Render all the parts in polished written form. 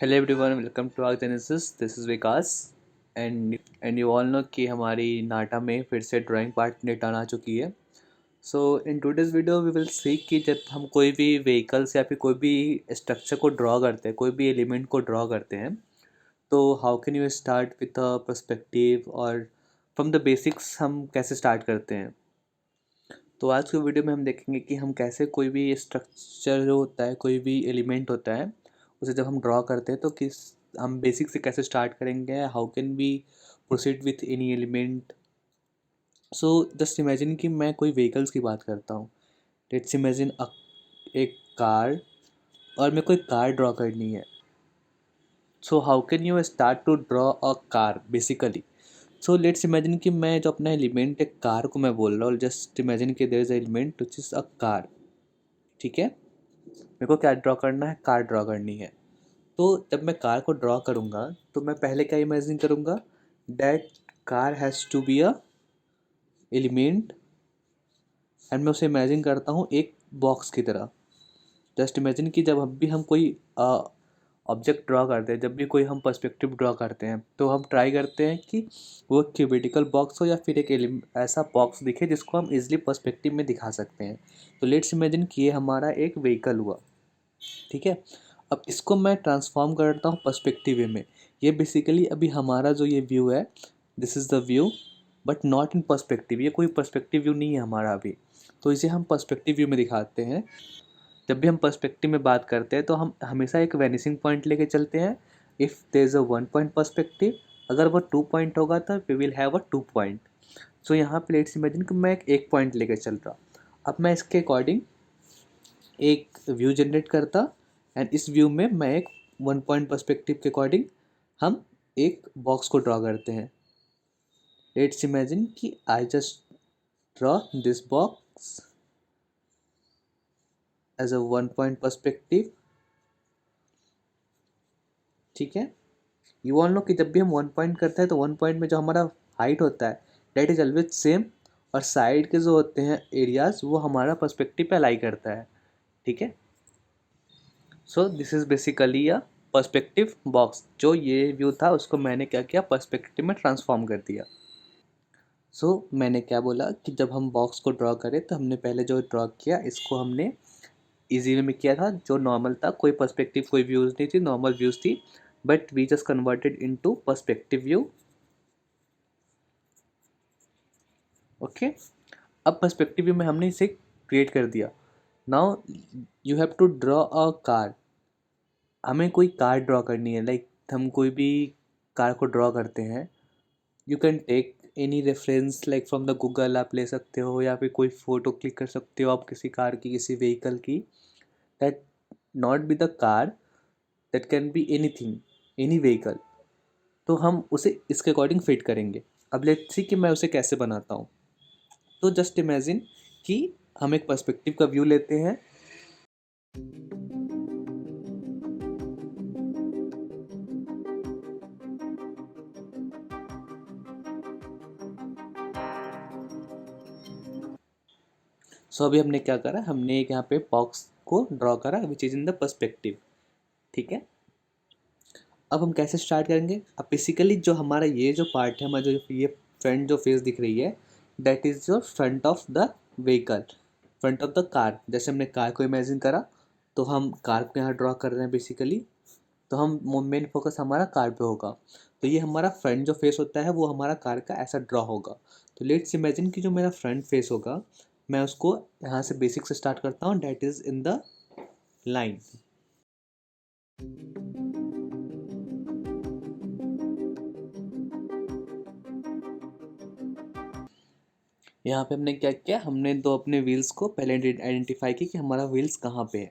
Hello everyone, welcome to our Genesis. This is Vikas and you all know कि हमारी NATA में फिर से ड्राइंग पार्ट ने टर्न आ चुकी है। So in today's video we will see कि जब हम कोई भी व्हीकल्स या फिर कोई भी स्ट्रक्चर को ड्रॉ करते हैं, कोई भी एलिमेंट को ड्रॉ करते हैं, तो how can you start with a perspective और फ्रॉम द बेसिक्स हम कैसे स्टार्ट करते हैं। तो आज के वीडियो में हम देखेंगे कि हम कैसे कोई भी स्ट्रक्चर जो होता है, कोई भी एलिमेंट होता है, उसे जब हम ड्रॉ करते हैं तो किस हम बेसिक से कैसे स्टार्ट करेंगे, how can we proceed with any element. So just imagine कि मैं कोई व्हीकल्स की बात करता हूँ। लेट्स इमेजिन एक कार, और मेरे को एक कार ड्रॉ करनी है। So how can you start to draw a car basically. So let's imagine कि मैं जो अपना एलिमेंट है कार को मैं बोल रहा हूँ, जस्ट इमेजिन कि there is a element which is a car. ठीक है, मेरे को क्या ड्रॉ करना है, कार ड्रॉ करनी है। तो जब मैं कार को ड्रॉ करूँगा तो मैं पहले क्या इमेजिन करूँगा, that car has to be a element, and मैं उसे इमेजिन करता हूँ एक बॉक्स की तरह। जस्ट इमेजिन कि जब भी हम कोई ऑब्जेक्ट ड्रॉ करते हैं, जब भी कोई हम पर्सपेक्टिव ड्रॉ करते हैं, तो हम ट्राई करते हैं कि वो क्यूबिटिकल बॉक्स हो या फिर एक ऐसा बॉक्स दिखे जिसको हम इजिली पर्सपेक्टिव में दिखा सकते हैं। तो लेट्स इमेजिन कि ये हमारा एक व्हीकल हुआ। ठीक है, अब इसको मैं ट्रांसफॉर्म करता हूँ पर्सपेक्टिव वे में। ये बेसिकली अभी हमारा जो ये व्यू है, this is the view, but not in perspective. ये कोई पर्सपेक्टिव व्यू नहीं है हमारा अभी, तो इसे हम पर्सपेक्टिव व्यू में दिखाते हैं। जब भी हम पर्सपेक्टिव में बात करते हैं तो हम हमेशा एक वैनिसिंग पॉइंट लेके चलते हैं। If there is a 1 point perspective, अगर वो 2 पॉइंट होगा तो we will have a 2 point. So यहाँ पे लेट्स इमेजिन कि मैं एक पॉइंट लेके चल रहा। अब मैं इसके अकॉर्डिंग एक व्यू जनरेट करता, एंड इस व्यू में मैं एक 1 पॉइंट पर्सपेक्टिव के अकॉर्डिंग हम एक बॉक्स को ड्रॉ करते हैं। लेट्स इमेजिन कि I just draw this box as a 1 point perspective. ठीक है, यू ऑल नो कि जब भी हम 1 पॉइंट करते हैं तो 1 पॉइंट में जो हमारा हाइट होता है डेट इज ऑलवेज सेम, और साइड के जो होते हैं एरियाज वो हमारा पर्सपेक्टिव पे अलाई करता है। ठीक है, so this is basically a perspective box. जो ये व्यू था उसको मैंने क्या किया, पर्सपेक्टिव में ट्रांसफॉर्म कर दिया। मैंने क्या बोला कि जब हम बॉक्स को ड्रॉ करें तो हमने पहले जो ड्रॉ किया इसको हमने इजी वे में किया था, जो नॉर्मल था, कोई पर्सपेक्टिव कोई व्यूज़ नहीं थी, नॉर्मल व्यूज़ थी, but we just converted into perspective view. Okay, अब पर्सपेक्टिव व्यू में हमने इसे क्रिएट कर दिया। Now you have to draw a car. हमें कोई कार ड्रॉ करनी है, लाइक हम कोई भी कार को ड्रॉ करते हैं। You can take any reference like from the Google, आप ले सकते हो, या फिर कोई फ़ोटो क्लिक कर सकते हो आप किसी कार की, किसी व्हीकल की। That not be the car, that can be any thing, any vehicle. तो हम उसे इसके अकॉर्डिंग फिट करेंगे। अब लेट्स सी कि मैं उसे कैसे बनाता हूँ। तो जस्ट इमेजिन कि हम एक पर्सपेक्टिव का व्यू लेते हैं। अभी हमने क्या करा, हमने एक यहाँ पे बॉक्स को ड्रॉ करा which is in the perspective. ठीक है, अब हम कैसे स्टार्ट करेंगे। अब बेसिकली जो हमारा ये जो पार्ट है, हमारा जो ये फ्रंट जो फेस दिख रही है, that is your front of the vehicle, front of the car. जैसे हमने कार को इमेजिन करा तो हम कार को यहाँ ड्रॉ कर रहे हैं बेसिकली। तो हम मेन फोकस हमारा कार पे होगा। तो ये हमारा फ्रंट जो फेस होता है वो हमारा कार का ऐसा ड्रॉ होगा। तो लेट्स इमेजिन कि जो मेरा फ्रंट फेस होगा, मैं उसको यहाँ से बेसिक से स्टार्ट करता हूँ, that is in the line. यहाँ पे हमने क्या किया, हमने दो अपने व्हील्स को पहले आइडेंटिफाई की कि हमारा व्हील्स कहाँ पे है।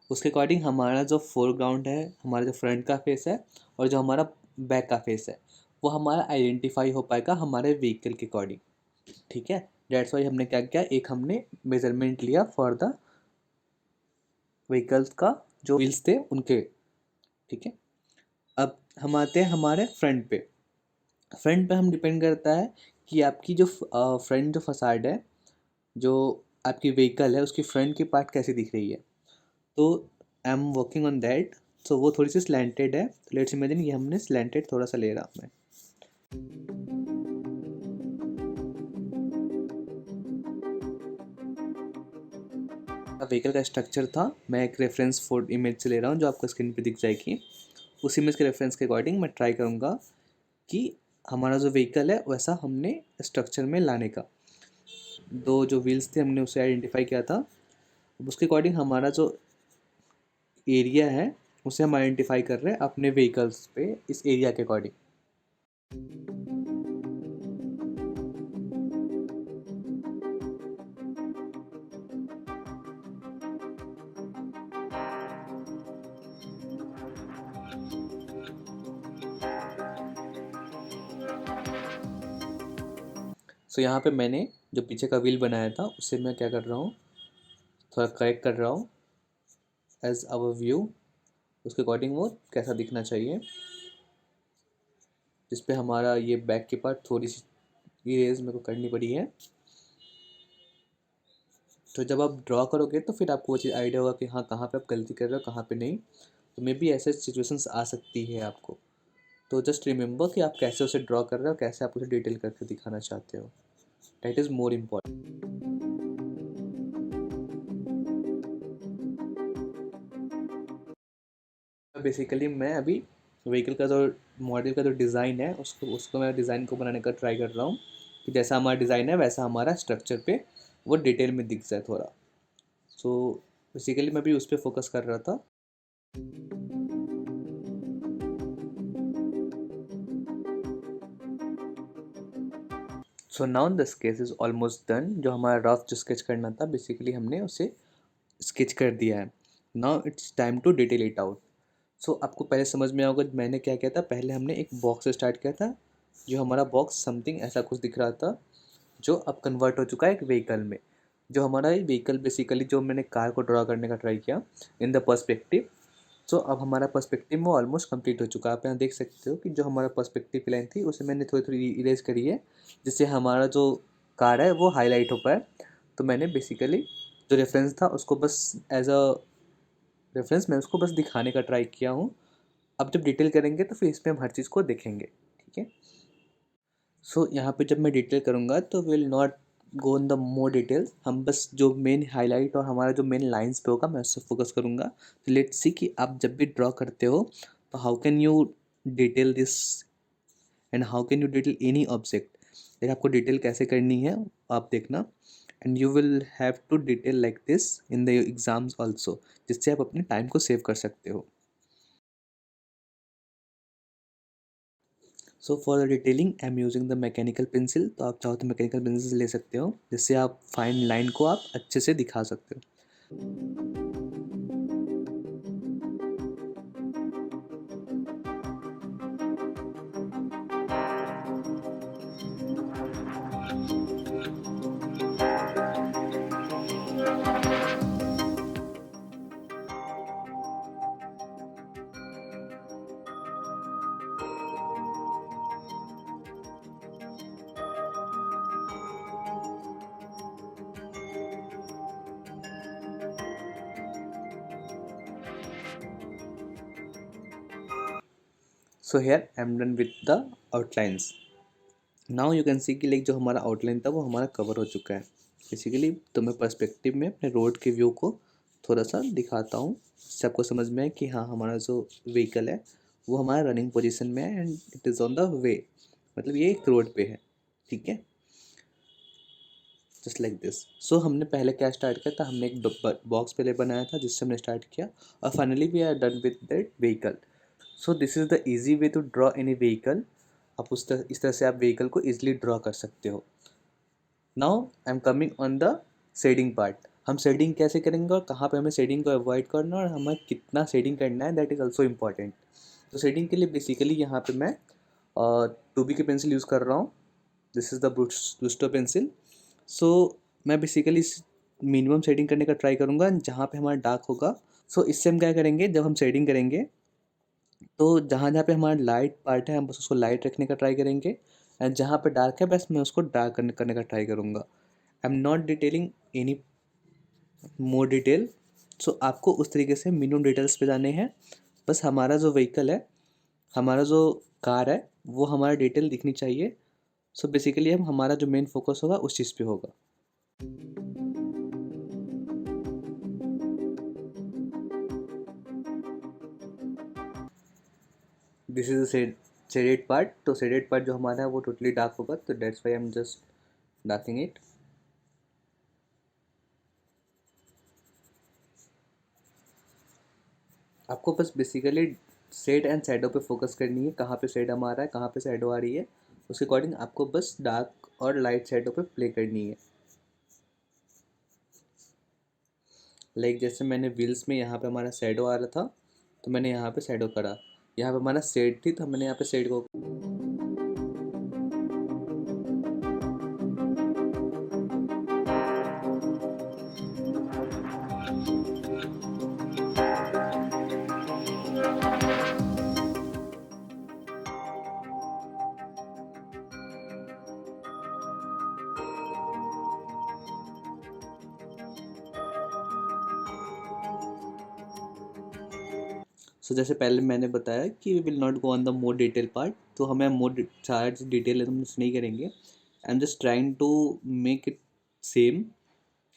उसके अकॉर्डिंग हमारा जो फोरग्राउंड है, हमारा जो फ्रंट का फेस है, और जो हमारा बैक का फेस है, वो हमारा आइडेंटिफाई हो पाएगा हमारे व्हीकल के अकॉर्डिंग। ठीक है, डेट्स वाई हमने क्या किया, एक हमने मेजरमेंट लिया फॉर द व्हीकल्स का, जो व्हील्स थे उनके। ठीक है, अब हम आते हैं हमारे फ्रंट पे। फ्रंट पे हम डिपेंड करता है कि आपकी जो फ्रंट जो फसाड है, जो आपकी व्हीकल है, उसकी फ्रंट की पार्ट कैसी दिख रही है। तो I am working on that. So वो थोड़ी सी स्लैंटेड है, तो लेट्स इमेजिन ये हमने स्लैंटेड थोड़ा सा ले रहा हूँ मैं। व्हीकल का स्ट्रक्चर था, मैं एक रेफरेंस फोटो इमेज से ले रहा हूँ जो आपको स्क्रीन पे दिख जाएगी। उस इमेज के रेफरेंस के अकॉर्डिंग मैं ट्राई करूँगा कि हमारा जो व्हीकल है वैसा हमने स्ट्रक्चर में लाने का। दो जो व्हील्स थे हमने उसे आइडेंटिफाई किया था, उसके अकॉर्डिंग हमारा जो एरिया है उसे हम आइडेंटिफाई कर रहे हैं अपने व्हीकल्स पे, इस एरिया के अकॉर्डिंग। सो यहाँ पे मैंने जो पीछे का व्हील बनाया था उसे मैं क्या कर रहा हूँ, थोड़ा करेक्ट कर रहा हूँ एज आवर व्यू, उसके अकॉर्डिंग वो कैसा दिखना चाहिए, जिस पे हमारा ये बैक के पार्ट थोड़ी सी इरेज मेरे को करनी पड़ी है। तो जब आप ड्रॉ करोगे तो फिर आपको वो चीज़ आइडिया होगा कि हाँ कहाँ पे आप गलती कर रहे हो कहाँ पे नहीं। तो मे बी ऐसे सिचुएशंस आ सकती है आपको, तो जस्ट रिमेंबर कि आप कैसे उसे ड्रॉ कर रहे हो, कैसे आप उसे डिटेल करके दिखाना चाहते हो, that is more important. Basically मैं अभी व्हीकल का जो मॉडल का जो डिज़ाइन है उसको उसको मैं डिज़ाइन को बनाने का ट्राई कर रहा हूँ कि जैसा हमारा डिज़ाइन है वैसा हमारा स्ट्रक्चर पे वो डिटेल में दिख जाए थोड़ा। सो बेसिकली मैं भी उस पर फोकस कर रहा था। So now the sketch is almost done. जो हमारा रफ जो स्केच करना था बेसिकली हमने उसे स्केच कर दिया है। Now it's time to detail it out. So आपको पहले समझ में आएगा मैंने क्या किया था, पहले हमने एक बॉक्स से स्टार्ट किया था। जो हमारा बॉक्स समथिंग ऐसा कुछ दिख रहा था जो अब कन्वर्ट हो चुका है एक व्हीकल में। जो हमारा ये व्हीकल बेसिकली जो मैंने कार को ड्रॉ करने का ट्राई किया इन द पर्सपेक्टिव, सो अब हमारा पर्सपेक्टिव में ऑलमोस्ट कंप्लीट हो चुका है। आप यहाँ देख सकते हो कि जो हमारा पर्सपेक्टिव की लाइन थी उसे मैंने थोड़ी थोड़ी इरेज करी है, जिससे हमारा जो कार है वो हाईलाइट हो पाए। तो मैंने बेसिकली जो रेफरेंस था उसको बस एज अ रेफरेंस मैं उसको बस दिखाने का ट्राई किया हूँ। अब जब डिटेल करेंगे तो फिर इसमें हम हर चीज़ को देखेंगे, ठीक है। सो यहाँ पे जब मैं डिटेल करूँगा तो will not go in the more details, हम बस जो मेन हाईलाइट और हमारा जो मेन लाइंस पे होगा मैं उससे फोकस करूँगा। तो लेट्स सी कि आप जब भी ड्रॉ करते हो तो how can you detail this and how can you detail any object. लेकिन आपको डिटेल कैसे करनी है आप देखना, and you will have to detail like this in the exams also, जिससे आप अपने टाइम को सेव कर सकते हो। So for the detailing I am using the mechanical pencil. तो आप चाहो तो मैकेनिकल पेंसिल ले सकते हो, जिससे आप फाइन लाइन को आप अच्छे से दिखा सकते हो। So here I am done with the outlines. Now you can see कि लाइक जो हमारा आउटलाइन था वो हमारा कवर हो चुका है बेसिकली। तो मैं पर्सपेक्टिव में अपने रोड के व्यू को थोड़ा सा दिखाता हूँ, जिससे आपको समझ में आए कि हाँ हमारा जो व्हीकल है वो हमारा रनिंग पोजीशन में है and it is on the way, मतलब ये एक रोड पे है, ठीक है, जस्ट लाइक दिस। सो हमने पहले क्या स्टार्ट किया था, हमने एक बॉक्स पहले बनाया था जिससे हमने स्टार्ट किया, और finally we are done with that vehicle. So this is the easy way to draw any vehicle. आप इस तरह से आप व्हीकल को ईजिली ड्रॉ कर सकते हो। Now I am coming on the shading part. हम शेडिंग कैसे करेंगे और कहाँ पे हमें शेडिंग को अवॉइड करना और हमें कितना शेडिंग करना है, दैट इज़ ऑल्सो इम्पॉर्टेंट। तो शेडिंग के लिए बेसिकली यहाँ पे मैं 2B की पेंसिल यूज़ कर रहा हूँ। This is the Brustro pencil. So मैं बेसिकली मिनिमम शेडिंग करने का ट्राई करूँगा जहाँ पे हमारा डार्क होगा। सो इससे हम क्या करेंगे, जब हम शेडिंग करेंगे तो जहाँ जहाँ पे हमारा लाइट पार्ट है हम बस उसको लाइट रखने का ट्राई करेंगे, एंड जहाँ पे डार्क है बस मैं उसको डार्क करने का ट्राई करूँगा। I am not detailing any more detail. So आपको उस तरीके से मिनिमम डिटेल्स पे जाने हैं बस हमारा जो व्हीकल है, हमारा जो कार है, वो हमारा डिटेल दिखनी चाहिए। सो बेसिकली हमारा जो मेन फोकस होगा उस चीज़ पे होगा। This is shaded part. तो शेडेड पार्ट जो हमारा है वो टोटली डार्क होगा, तो that's why I am just darking it. आपको बस बेसिकली शेड एंड शैडो पे फोकस करनी है, कहाँ पे शेड हमारा है, कहाँ पे शैडो आ रही है, उसके अकॉर्डिंग आपको बस डार्क और लाइट शैडो पे प्ले करनी है। लाइक जैसे मैंने व्हील्स में यहाँ पे हमारा शैडो आ रहा था, तो मैंने यहाँ पे शैडो करा। यहाँ पे हमारा शेड थी, तो मैंने यहाँ पे शेड को। सो जैसे पहले मैंने बताया कि we will not go on the more detail part, तो हमें मोर सारा डिटेल हम नहीं करेंगे। I am just trying to make it same.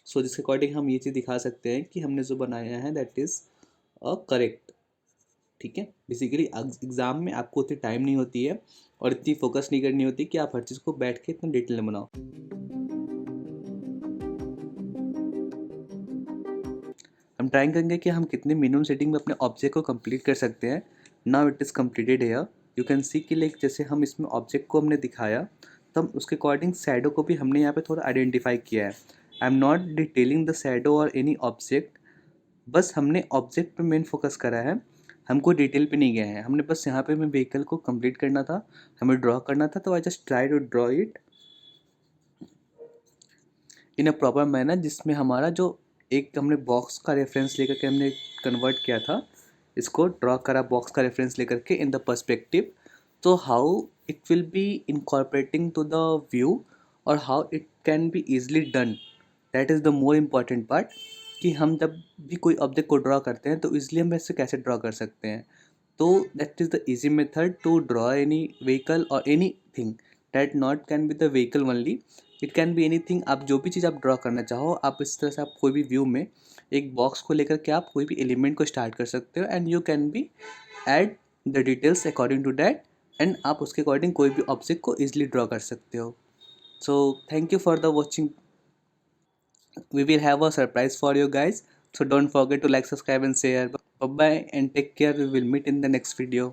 So जिसके अकॉर्डिंग हम ये चीज़ दिखा सकते हैं कि हमने जो बनाया है दैट इज़ करेक्ट। ठीक है, बेसिकली एग्ज़ाम में आपको उतनी टाइम नहीं होती है और इतनी फोकस नहीं करनी होती कि आप हर चीज़ को बैठ के इतना डिटेल में बनाओ। हम ट्राइंग करेंगे कि हम कितने मिनिमम सेटिंग में अपने ऑब्जेक्ट को कंप्लीट कर सकते हैं। Now it is completed here. You can see कि लाइक जैसे हम इसमें ऑब्जेक्ट को हमने दिखाया, तो हम उसके अकॉर्डिंग शैडो को भी हमने यहाँ पे थोड़ा आइडेंटिफाई किया है। आई am not detailing the shadow और एनी ऑब्जेक्ट, बस हमने ऑब्जेक्ट पे मेन फोकस करा है, हमको डिटेल पे नहीं गए हैं। हमने बस यहाँ पे हमें व्हीकल को कंप्लीट करना था, हमें ड्रॉ करना था, तो I just try to draw it in a proper manner, जिसमें हमारा जो एक हमने बॉक्स का रेफरेंस लेकर के हमने कन्वर्ट किया था, इसको ड्रॉ करा बॉक्स का रेफरेंस लेकर के इन द पर्सपेक्टिव। तो how it will be incorporating to the view और how it can be easily done, that is the more important part. कि हम जब भी कोई ऑब्जेक्ट को ड्रॉ करते हैं तो ईजिली हम इससे कैसे ड्रॉ कर सकते हैं। तो that is the easy method to draw any vehicle और any thing that not can be the vehicle only, it can be anything. आप जो भी चीज़ आप ड्रॉ करना चाहो, आप इस तरह से आप कोई भी व्यू में एक बॉक्स को लेकर के आप कोई भी एलिमेंट को स्टार्ट कर सकते हो, and you can be add the details according to that, एंड आप उसके अकॉर्डिंग कोई भी ऑब्जेक्ट को ईजिली ड्रॉ कर सकते हो। So thank you for the watching. We will have a surprise for you guys, so don't forget to like, subscribe and share. Bye bye and take care. We will meet in the next video.